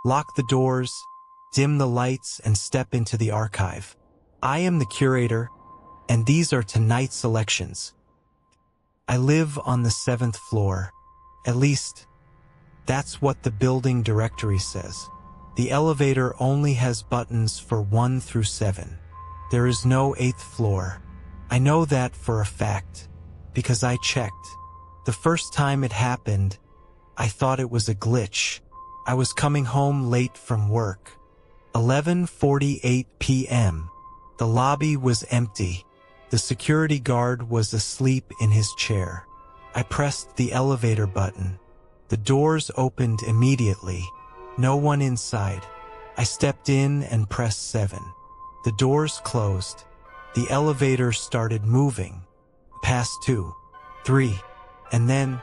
lock the doors, dim the lights, and step into the archive. I am the curator, and these are tonight's selections. I live on the 7th floor. At least, that's what the building directory says. The elevator only has buttons for 1 through 7. There is no 8th floor. I know that for a fact, because I checked. The first time it happened, I thought it was a glitch. I was coming home late from work. 11:48 p.m. The lobby was empty. The security guard was asleep in his chair. I pressed the elevator button. The doors opened immediately. No one inside. I stepped in and pressed 7. The doors closed. The elevator started moving. Past 2, 3, and then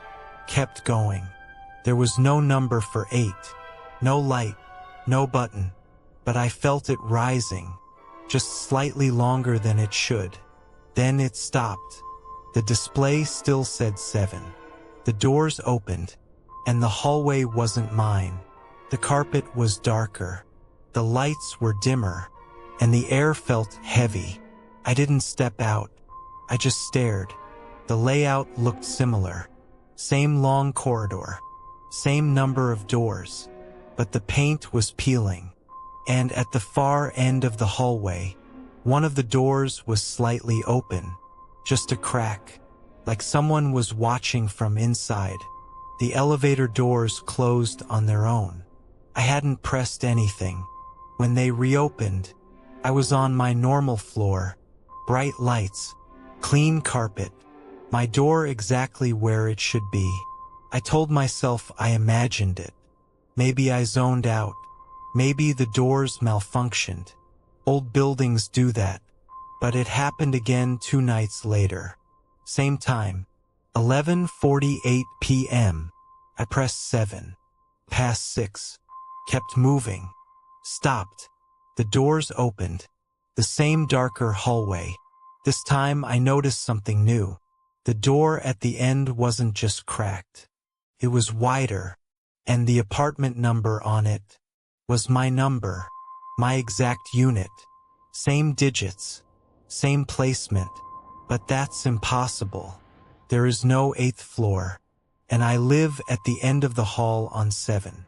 kept going. There was no number for 8. No light. No button. But I felt it rising, just slightly longer than it should. Then it stopped. The display still said 7. The doors opened, and the hallway wasn't mine. The carpet was darker. The lights were dimmer, and the air felt heavy. I didn't step out. I just stared. The layout looked similar. Same long corridor. Same number of doors. But the paint was peeling. And at the far end of the hallway, one of the doors was slightly open. Just a crack. Like someone was watching from inside. The elevator doors closed on their own. I hadn't pressed anything. When they reopened, I was on my normal floor. Bright lights. Clean carpet. My door exactly where it should be. I told myself I imagined it. Maybe I zoned out. Maybe the doors malfunctioned. Old buildings do that. But it happened again 2 nights later. Same time. 11:48 p.m. I pressed 7. Past 6. Kept moving. Stopped. The doors opened. The same darker hallway. This time I noticed something new. The door at the end wasn't just cracked. It was wider. And the apartment number on it was my number. My exact unit. Same digits. Same placement. But that's impossible. There is no 8th floor. And I live at the end of the hall on 7.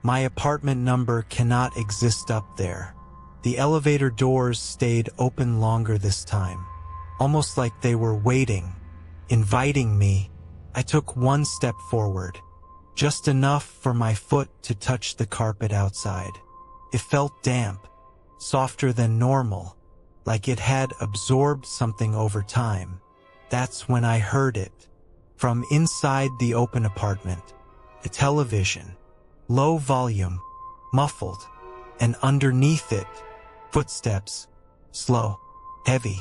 My apartment number cannot exist up there. The elevator doors stayed open longer this time. Almost like they were waiting, inviting me. I took 1 step forward. Just enough for my foot to touch the carpet outside. It felt damp, softer than normal, like it had absorbed something over time. That's when I heard it. From inside the open apartment, a television. Low volume, muffled, and underneath it, footsteps, slow, heavy,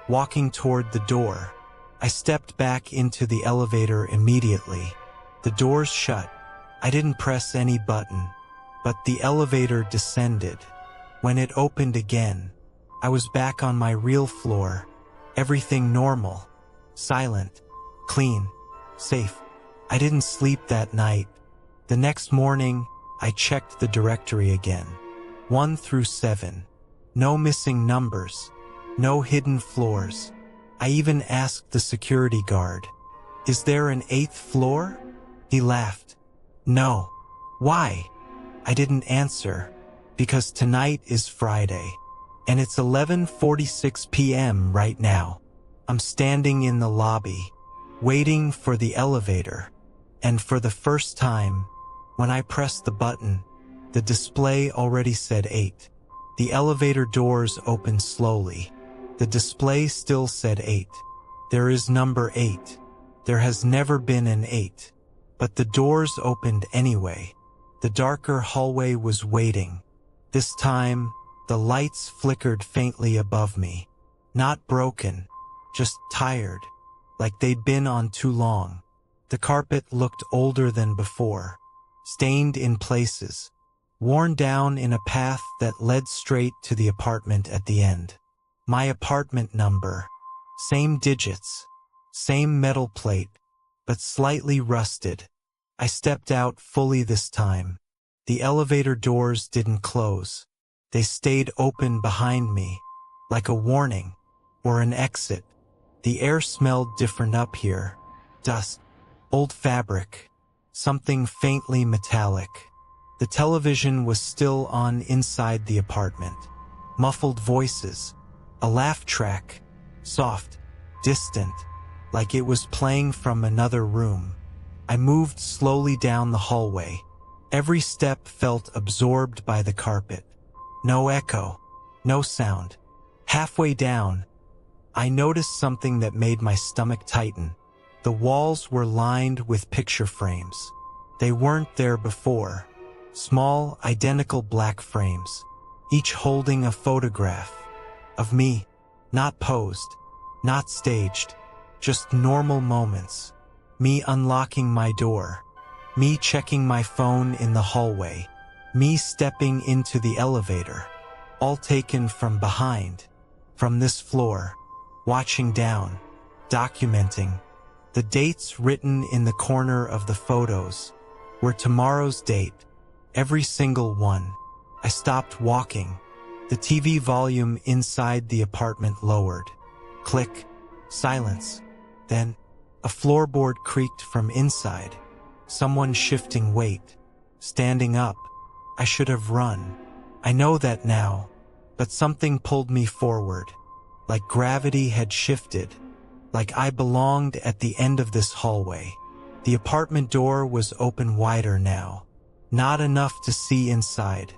walking toward the door. I stepped back into the elevator immediately. The doors shut. I didn't press any button, but the elevator descended. When it opened again, I was back on my real floor. Everything normal, silent, clean, safe. I didn't sleep that night. The next morning, I checked the directory again. 1 through 7. No missing numbers. No hidden floors. I even asked the security guard, "Is there an 8th floor?" He laughed. "No." "Why?" I didn't answer. Because tonight is Friday. And it's 11:46 p.m. right now. I'm standing in the lobby, waiting for the elevator. And for the first time, when I pressed the button, the display already said 8. The elevator doors opened slowly. The display still said 8. There is number 8. There has never been an 8. But the doors opened anyway. The darker hallway was waiting. This time, the lights flickered faintly above me. Not broken, just tired, like they'd been on too long. The carpet looked older than before, stained in places, worn down in a path that led straight to the apartment at the end. My apartment number, same digits, same metal plate, but slightly rusted. I stepped out fully this time. The elevator doors didn't close. They stayed open behind me, like a warning or an exit. The air smelled different up here. Dust, old fabric, something faintly metallic. The television was still on inside the apartment. Muffled voices, a laugh track, soft, distant, like it was playing from another room. I moved slowly down the hallway. Every step felt absorbed by the carpet. No echo, no sound. Halfway down, I noticed something that made my stomach tighten. The walls were lined with picture frames. They weren't there before. Small, identical black frames, each holding a photograph of me, not posed, not staged, just normal moments. Me unlocking my door, me checking my phone in the hallway, me stepping into the elevator, all taken from behind, from this floor, watching down, documenting. The dates written in the corner of the photos were tomorrow's date, every single one. I stopped walking. The TV volume inside the apartment lowered. Click, silence. Then, a floorboard creaked from inside. Someone shifting weight, standing up. I should have run. I know that now, but something pulled me forward, like gravity had shifted, like I belonged at the end of this hallway. The apartment door was open wider now, not enough to see inside,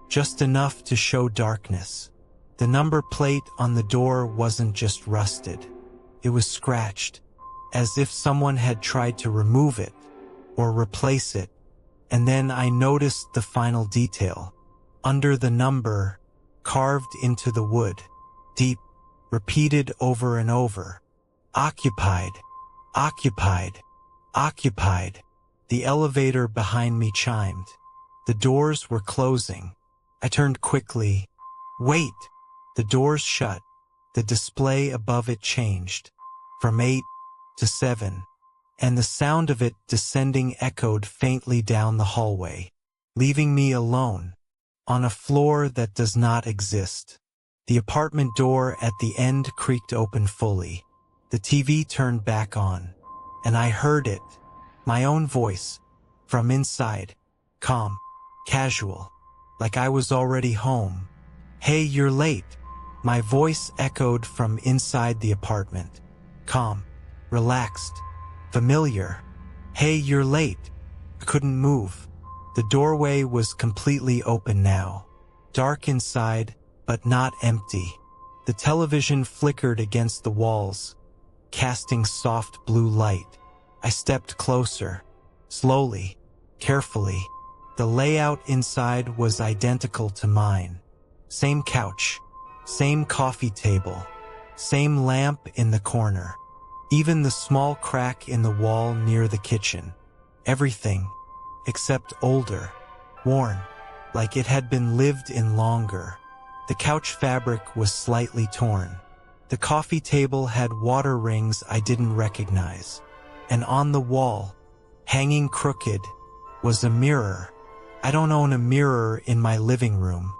just enough to show darkness. The number plate on the door wasn't just rusted, it was scratched, as if someone had tried to remove it or replace it. And then I noticed the final detail. Under the number, carved into the wood, deep, repeated over and over. Occupied, occupied, occupied. The elevator behind me chimed. The doors were closing. I turned quickly. Wait! The doors shut. The display above it changed. From 8 to 7. And the sound of it descending echoed faintly down the hallway, leaving me alone, on a floor that does not exist. The apartment door at the end creaked open fully. The TV turned back on, and I heard it, my own voice, from inside, calm, casual, like I was already home. Hey, you're late. My voice echoed from inside the apartment, calm, relaxed, familiar. Hey, you're late. I couldn't move. The doorway was completely open now. Dark inside, but not empty. The television flickered against the walls, casting soft blue light. I stepped closer, slowly, carefully. The layout inside was identical to mine. Same couch, same coffee table, same lamp in the corner. Even the small crack in the wall near the kitchen. Everything, except older, worn, like it had been lived in longer. The couch fabric was slightly torn. The coffee table had water rings I didn't recognize. And on the wall, hanging crooked, was a mirror. I don't own a mirror in my living room.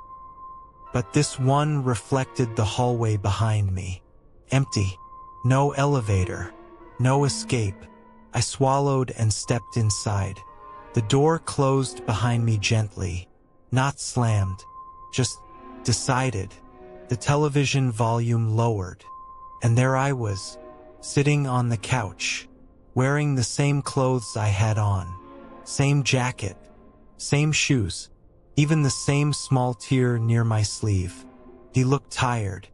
But this one reflected the hallway behind me. Empty. No elevator, no escape. I swallowed and stepped inside. The door closed behind me gently, not slammed, just decided. The television volume lowered, and there I was, sitting on the couch, wearing the same clothes I had on, same jacket, same shoes, even the same small tear near my sleeve. He looked tired.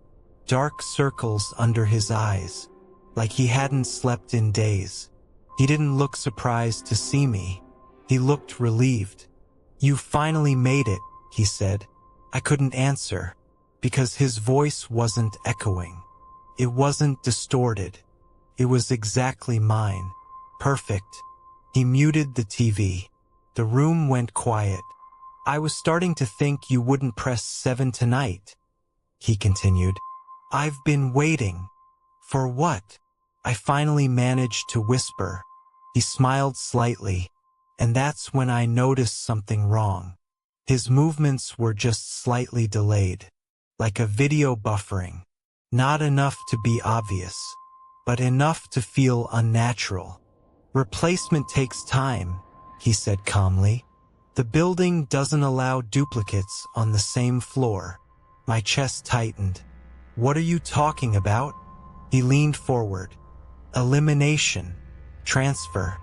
Dark circles under his eyes, like he hadn't slept in days. He didn't look surprised to see me. He looked relieved. You finally made it, he said. I couldn't answer, because his voice wasn't echoing. It wasn't distorted. It was exactly mine. Perfect. He muted the TV. The room went quiet. I was starting to think you wouldn't press 7 tonight, he continued. I've been waiting. For what? I finally managed to whisper. He smiled slightly, and that's when I noticed something wrong. His movements were just slightly delayed, like a video buffering. Not enough to be obvious, but enough to feel unnatural. Replacement takes time, he said calmly. The building doesn't allow duplicates on the same floor. My chest tightened. What are you talking about? He leaned forward. Elimination, transfer,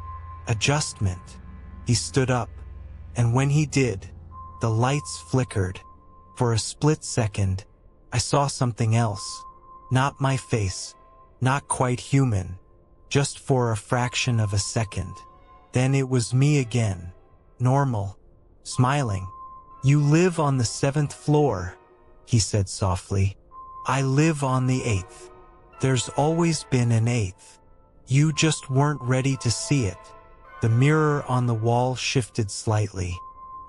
adjustment. He stood up, and when he did, the lights flickered. For a split second, I saw something else. Not my face, not quite human, just for a fraction of a second. Then it was me again, normal, smiling. You live on the 7th floor, he said softly. I live on the 8th. There's always been an 8th. You just weren't ready to see it. The mirror on the wall shifted slightly,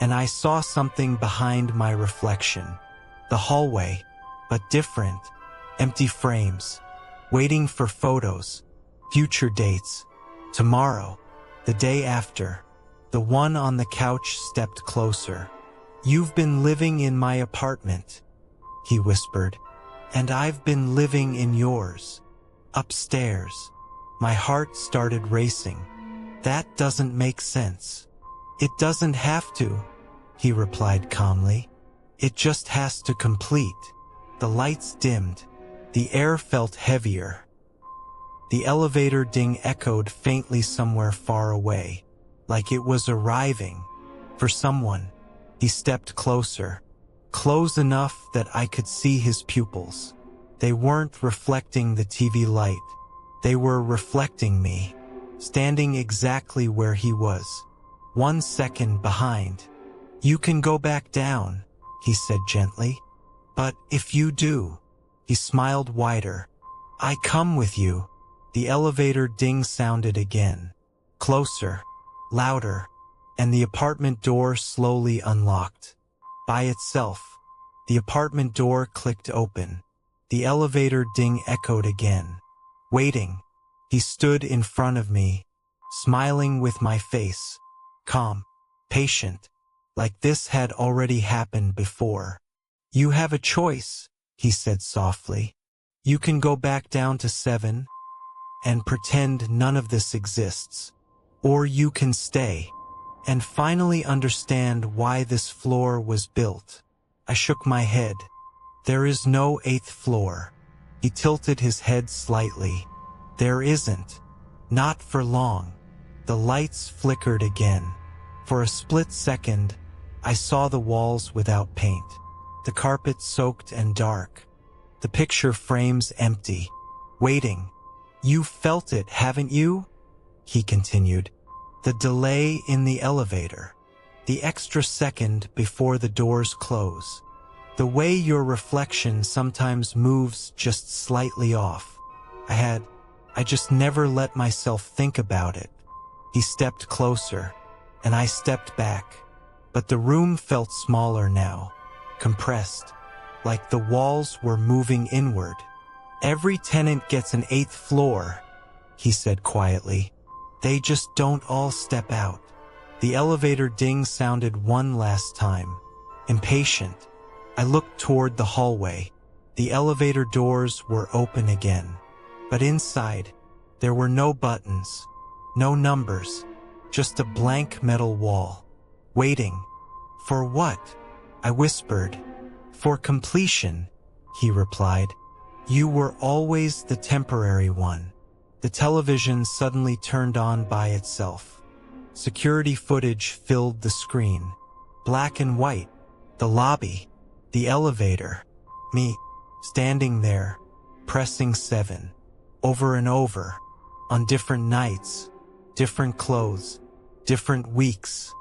and I saw something behind my reflection. The hallway, but different. Empty frames, waiting for photos, future dates, tomorrow, the day after. The one on the couch stepped closer. You've been living in my apartment, he whispered, and I've been living in yours. Upstairs. My heart started racing. That doesn't make sense. It doesn't have to, he replied calmly. It just has to complete. The lights dimmed. The air felt heavier. The elevator ding echoed faintly somewhere far away, like it was arriving. For someone. He stepped closer, close enough that I could see his pupils. They weren't reflecting the TV light. They were reflecting me, standing exactly where he was, 1 second behind. You can go back down, he said gently. But if you do, he smiled wider. I come with you. The elevator ding sounded again. Closer, louder, and the apartment door slowly unlocked. By itself, the apartment door clicked open. The elevator ding echoed again. Waiting, he stood in front of me, smiling with my face, calm, patient, like this had already happened before. You have a choice, he said softly. You can go back down to 7 and pretend none of this exists, or you can stay and finally understand why this floor was built. I shook my head. There is no 8th floor. He tilted his head slightly. There isn't. Not for long. The lights flickered again. For a split second, I saw the walls without paint, the carpet soaked and dark, the picture frames empty, waiting. You felt it, haven't you? He continued. The delay in the elevator, the extra second before the doors close, the way your reflection sometimes moves just slightly off. I just never let myself think about it. He stepped closer, and I stepped back, but the room felt smaller now, compressed, like the walls were moving inward. Every tenant gets an 8th floor, he said quietly. They just don't all step out. The elevator ding sounded one last time. Impatient, I looked toward the hallway. The elevator doors were open again. But inside, there were no buttons, no numbers, just a blank metal wall. Waiting. For what? I whispered. For completion, he replied. You were always the temporary one. The television suddenly turned on by itself. Security footage filled the screen. Black and white. The lobby. The elevator. Me, standing there, pressing 7. Over and over. On different nights. Different clothes. Different weeks.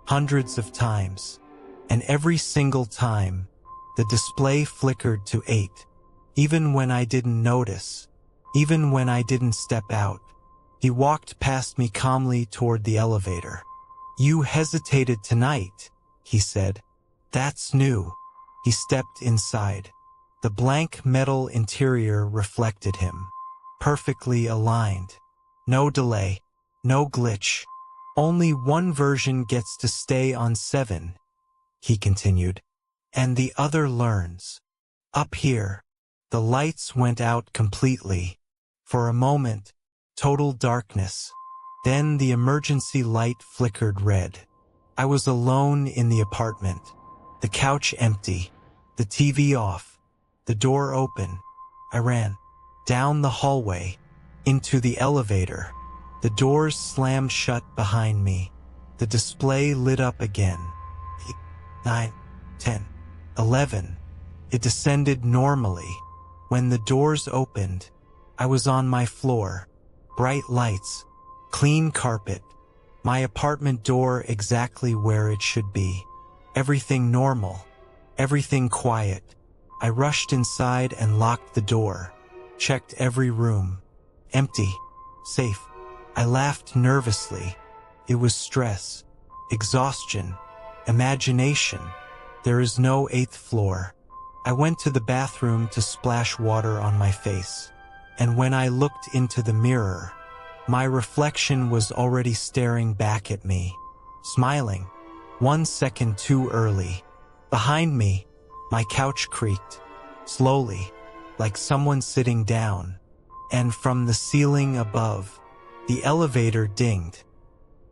Hundreds of times. And every single time, the display flickered to 8. Even when I didn't notice. Even when I didn't step out. He walked past me calmly toward the elevator. You hesitated tonight, he said. That's new. He stepped inside. The blank metal interior reflected him. Perfectly aligned. No delay. No glitch. Only one version gets to stay on 7, he continued, and the other learns. Up here, the lights went out completely. For a moment, total darkness. Then the emergency light flickered red. I was alone in the apartment. The couch empty, the TV off, the door open. I ran down the hallway, into the elevator. The doors slammed shut behind me. The display lit up again. 8, 9, 10, 11. It descended normally. When the doors opened, I was on my floor. Bright lights, clean carpet, my apartment door exactly where it should be. Everything normal, everything quiet. I rushed inside and locked the door, checked every room. Empty, safe. I laughed nervously. It was stress, exhaustion, imagination. There is no 8th floor. I went to the bathroom to splash water on my face. And when I looked into the mirror, my reflection was already staring back at me, smiling. 1 second too early. Behind me, my couch creaked, slowly, like someone sitting down. And from the ceiling above, the elevator dinged.